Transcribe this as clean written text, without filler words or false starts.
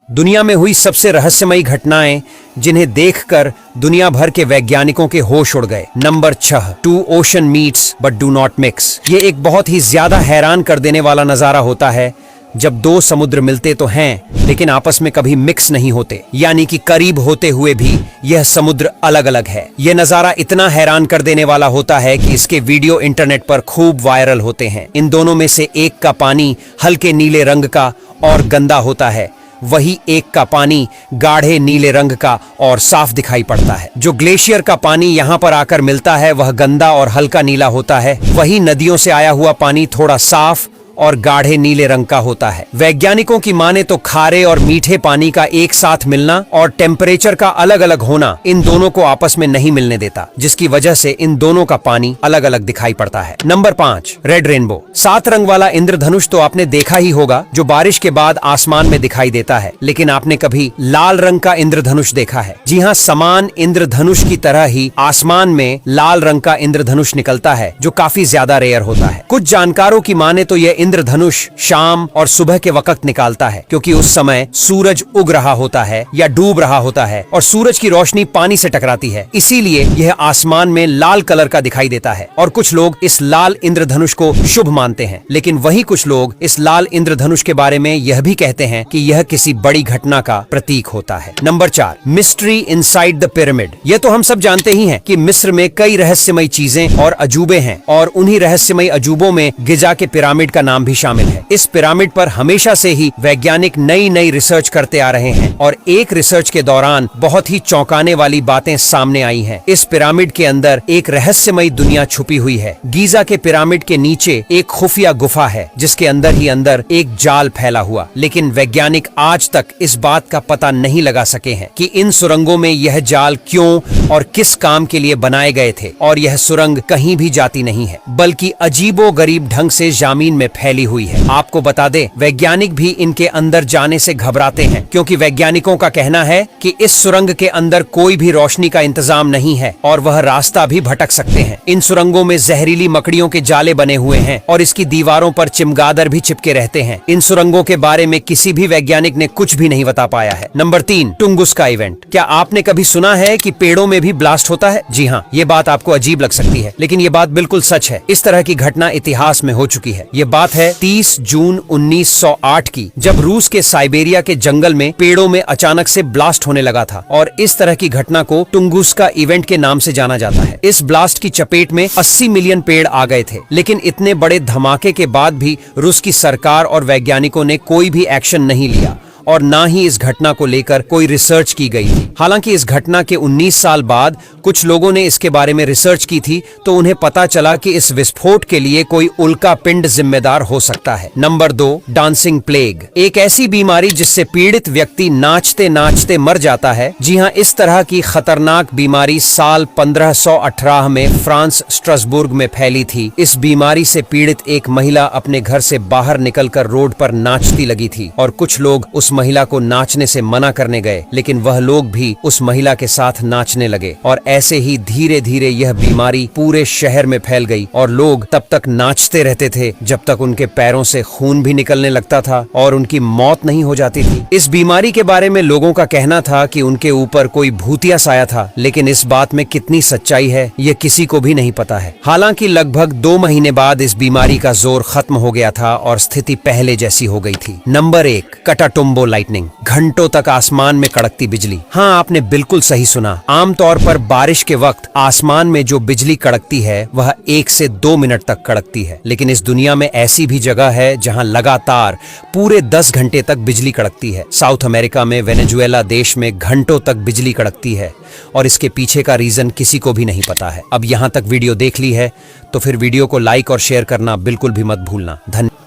दुनिया में हुई सबसे रहस्यमयी घटनाएं जिन्हें देखकर दुनिया भर के वैज्ञानिकों के होश उड़ गए। Number 6, two ocean meets but do not mix. ये एक बहुत ही ज्यादा हैरान कर देने वाला नजारा होता है जब दो समुद्र मिलते तो हैं लेकिन आपस में कभी मिक्स नहीं होते, यानी कि करीब होते हुए भी यह समुद्र अलग अलग है। यह नजारा इतना हैरान कर देने वाला होता है कि इसके वीडियो इंटरनेट पर खूब वायरल होते हैं। इन दोनों में से एक का पानी हल्के नीले रंग का और गंदा होता है, वही एक का पानी गाढ़े नीले रंग का और साफ दिखाई पड़ता है। जो ग्लेशियर का पानी यहाँ पर आकर मिलता है वह गंदा और हल्का नीला होता है, वही नदियों से आया हुआ पानी थोड़ा साफ और गाढ़े नीले रंग का होता है। वैज्ञानिकों की माने तो खारे और मीठे पानी का एक साथ मिलना और टेम्परेचर का अलग अलग होना इन दोनों को आपस में नहीं मिलने देता, जिसकी वजह से इन दोनों का पानी अलग अलग दिखाई पड़ता है। Number 5, red rainbow. 7 रंग वाला इंद्रधनुष तो आपने देखा ही होगा जो बारिश के बाद आसमान में दिखाई देता है, लेकिन आपने कभी लाल रंग का इंद्रधनुष देखा है? जी हाँ, समान इंद्रधनुष की तरह ही आसमान में लाल रंग का इंद्रधनुष निकलता है जो काफी ज्यादा रेयर होता है। कुछ जानकारों की माने तो यह इंद्रधनुष शाम और सुबह के वक्त निकालता है, क्योंकि उस समय सूरज उग रहा होता है या डूब रहा होता है और सूरज की रोशनी पानी से टकराती है, इसीलिए यह आसमान में लाल कलर का दिखाई देता है। और कुछ लोग इस लाल इंद्रधनुष को शुभ मानते हैं, लेकिन वही कुछ लोग इस लाल इंद्रधनुष के बारे में यह भी कहते हैं कि यह किसी बड़ी घटना का प्रतीक होता है। Number 4, mystery inside the pyramid. यह तो हम सब जानते ही हैं कि मिस्र में कई रहस्यमयी चीजें और अजूबे हैं और उन्हीं रहस्यमयी अजूबों में गिजा के पिरामिड का नाम भी शामिल है। इस पिरामिड पर हमेशा से ही वैज्ञानिक नई नई रिसर्च करते आ रहे हैं और एक रिसर्च के दौरान बहुत ही चौंकाने वाली बातें सामने आई हैं। इस पिरामिड के अंदर एक रहस्यमयी दुनिया छुपी हुई है। गीजा के पिरामिड के नीचे एक खुफिया गुफा है जिसके अंदर ही अंदर एक जाल फैला हुआ, लेकिन वैज्ञानिक आज तक इस बात का पता नहीं लगा सके हैं कि इन सुरंगों में यह जाल क्यों और किस काम के लिए बनाए गए थे। और यह सुरंग कहीं भी जाती नहीं है, बल्कि अजीबो गरीब ढंग से जमीन में फैली हुई है। आपको बता दें, वैज्ञानिक भी इनके अंदर जाने से घबराते हैं, क्योंकि वैज्ञानिकों का कहना है कि इस सुरंग के अंदर कोई भी रोशनी का इंतजाम नहीं है और वह रास्ता भी भटक सकते हैं। इन सुरंगों में जहरीली मकड़ियों के जाले बने हुए हैं और इसकी दीवारों पर चिमगादड़ भी चिपके रहते हैं। इन सुरंगों के बारे में किसी भी वैज्ञानिक ने कुछ भी नहीं बता पाया है। Number 3, Tunguska event. क्या आपने कभी सुना है कि पेड़ों में भी ब्लास्ट होता है? जी हाँ, ये बात आपको अजीब लग सकती है, लेकिन ये बात बिल्कुल सच है। इस तरह की घटना इतिहास में हो चुकी है। ये बात है 30 जून 1908 की, जब रूस के साइबेरिया के जंगल में पेड़ों में अचानक से ब्लास्ट होने लगा था और इस तरह की घटना को टुंगुस्का इवेंट के नाम से जाना जाता है। इस ब्लास्ट की चपेट में 80 मिलियन पेड़ आ गए थे, लेकिन इतने बड़े धमाके के बाद भी रूस की सरकार और वैज्ञानिकों ने कोई भी एक्शन नहीं लिया और ना ही इस घटना को लेकर कोई रिसर्च की गई थी। हालांकि इस घटना के 19 साल बाद कुछ लोगों ने इसके बारे में रिसर्च की थी तो उन्हें पता चला कि इस विस्फोट के लिए कोई उल्का पिंड जिम्मेदार हो सकता है। Number 2, dancing plague. एक ऐसी बीमारी जिससे पीड़ित व्यक्ति नाचते नाचते मर जाता है। जी हाँ, इस तरह की खतरनाक बीमारी साल 1518 में फ्रांस स्ट्रासबुर्ग में फैली थी। इस बीमारी से पीड़ित एक महिला अपने घर से बाहर निकलकर रोड पर नाचती लगी थी और कुछ लोग उस महिला को नाचने से मना करने गए, लेकिन वह लोग भी उस महिला के साथ नाचने लगे और ऐसे ही धीरे धीरे यह बीमारी पूरे शहर में फैल गई और लोग तब तक नाचते रहते थे जब तक उनके पैरों से खून भी निकलने लगता था और उनकी मौत नहीं हो जाती थी। इस बीमारी के बारे में लोगों का कहना था कि उनके ऊपर कोई भूतिया साया था, लेकिन इस बात में कितनी सच्चाई है यह किसी को भी नहीं पता है। हालांकि लगभग 2 महीने बाद इस बीमारी का जोर खत्म हो गया था और स्थिति पहले जैसी हो गई थी। Number 1, Catatumbo lightning. घंटों तक आसमान में कड़कती बिजली। हाँ, आपने बिल्कुल सही सुना। आमतौर पर बारिश के वक्त आसमान में जो बिजली कड़कती है वह 1 से 2 मिनट तक कड़कती है, लेकिन इस दुनिया में ऐसी भी जगह है जहां लगातार पूरे 10 घंटे तक बिजली कड़कती है। साउथ अमेरिका में वेनेजुएला देश में घंटों तक बिजली कड़कती है और इसके पीछे का रीजन किसी को भी नहीं पता है। अब यहाँ तक वीडियो देख ली है तो फिर वीडियो को लाइक और शेयर करना बिल्कुल भी मत भूलना। धन्यवाद।